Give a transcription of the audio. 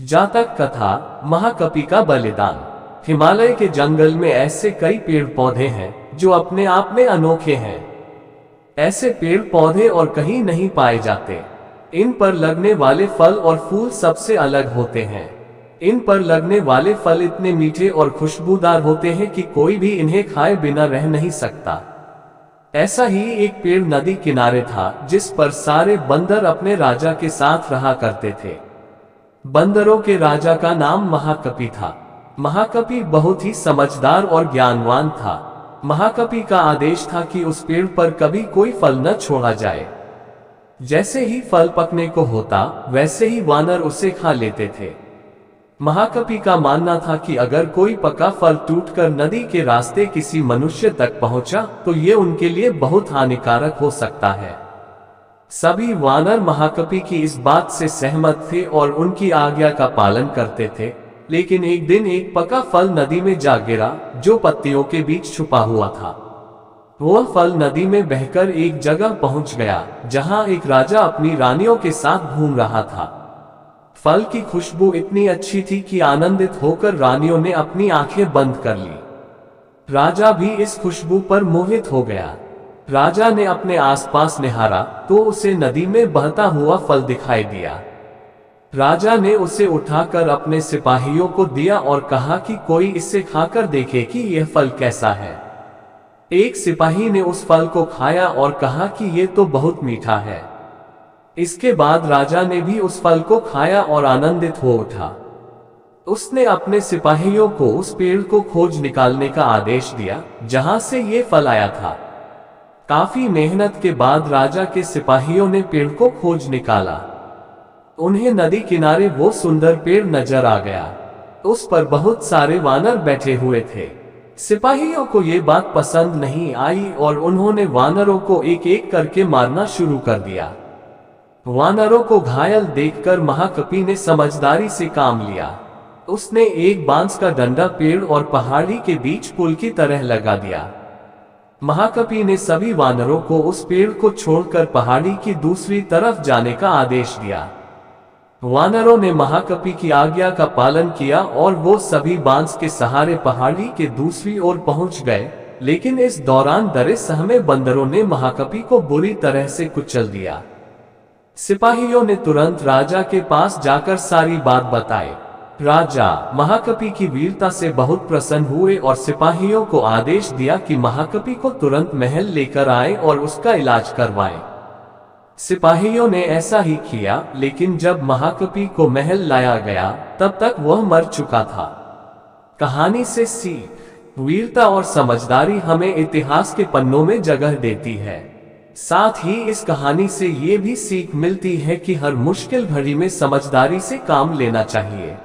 जातक कथा, महाकपि का बलिदान। हिमालय के जंगल में ऐसे कई पेड़ पौधे हैं जो अपने आप में अनोखे हैं। ऐसे पेड़ पौधे और कहीं नहीं पाए जाते। इन पर लगने वाले फल और फूल सबसे अलग होते हैं। इन पर लगने वाले फल इतने मीठे और खुशबूदार होते हैं कि कोई भी इन्हें खाए बिना रह नहीं सकता। ऐसा ही एक पेड़ नदी किनारे था जिस पर सारे बंदर अपने राजा के साथ रहा करते थे। बंदरों के राजा का नाम महाकपि था। महाकपि बहुत ही समझदार और ज्ञानवान था। महाकपि का आदेश था कि उस पेड़ पर कभी कोई फल न छोड़ा जाए। जैसे ही फल पकने को होता वैसे ही वानर उसे खा लेते थे। महाकपि का मानना था कि अगर कोई पका फल टूटकर नदी के रास्ते किसी मनुष्य तक पहुंचा तो ये उनके लिए बहुत हानिकारक हो सकता है। सभी वानर महाकपि की इस बात से सहमत थे और उनकी आज्ञा का पालन करते थे। लेकिन एक दिन एक पका फल नदी में जा गिरा जो पत्तियों के बीच छुपा हुआ था। वह फल नदी में बहकर एक जगह पहुंच गया जहां एक राजा अपनी रानियों के साथ घूम रहा था। फल की खुशबू इतनी अच्छी थी कि आनंदित होकर रानियों ने अपनी आंखें बंद कर ली। राजा भी इस खुशबू पर मोहित हो गया। राजा ने अपने आसपास निहारा तो उसे नदी में बहता हुआ फल दिखाई दिया। राजा ने उसे उठाकर अपने सिपाहियों को दिया और कहा कि कोई इसे खाकर देखे कि यह फल कैसा है। एक सिपाही ने उस फल को खाया और कहा कि यह तो बहुत मीठा है। इसके बाद राजा ने भी उस फल को खाया और आनंदित हो उठा। उसने अपने सिपाहियों को उस पेड़ को खोज निकालने का आदेश दिया जहां से ये फल आया था। काफी मेहनत के बाद राजा के सिपाहियों ने पेड़ को खोज निकाला। उन्हें नदी किनारे वो सुंदर पेड़ नजर आ गया। उस पर बहुत सारे वानर बैठे हुए थे। सिपाहियों को ये बात पसंद नहीं आई और उन्होंने वानरों को एक एक करके मारना शुरू कर दिया। वानरों को घायल देखकर महाकपि ने समझदारी से काम लिया। उसने एक बांस का डंडा पेड़ और पहाड़ी के बीच पुल की तरह लगा दिया। महाकपि ने सभी वानरों को उस पेड़ को छोड़कर पहाड़ी की दूसरी तरफ जाने का आदेश दिया। वानरों ने महाकपि की आज्ञा का पालन किया और वो सभी बांस के सहारे पहाड़ी के दूसरी ओर पहुंच गए। लेकिन इस दौरान डरे सहमे बंदरों ने महाकपि को बुरी तरह से कुचल दिया। सिपाहियों ने तुरंत राजा के पास जाकर सारी बात बताई। राजा महाकपि की वीरता से बहुत प्रसन्न हुए और सिपाहियों को आदेश दिया कि महाकपि को तुरंत महल लेकर आए और उसका इलाज करवाएं। सिपाहियों ने ऐसा ही किया, लेकिन जब महाकपि को महल लाया गया तब तक वह मर चुका था। कहानी से सीख, वीरता और समझदारी हमें इतिहास के पन्नों में जगह देती है। साथ ही इस कहानी से ये भी सीख मिलती है कि हर मुश्किल घड़ी में समझदारी से काम लेना चाहिए।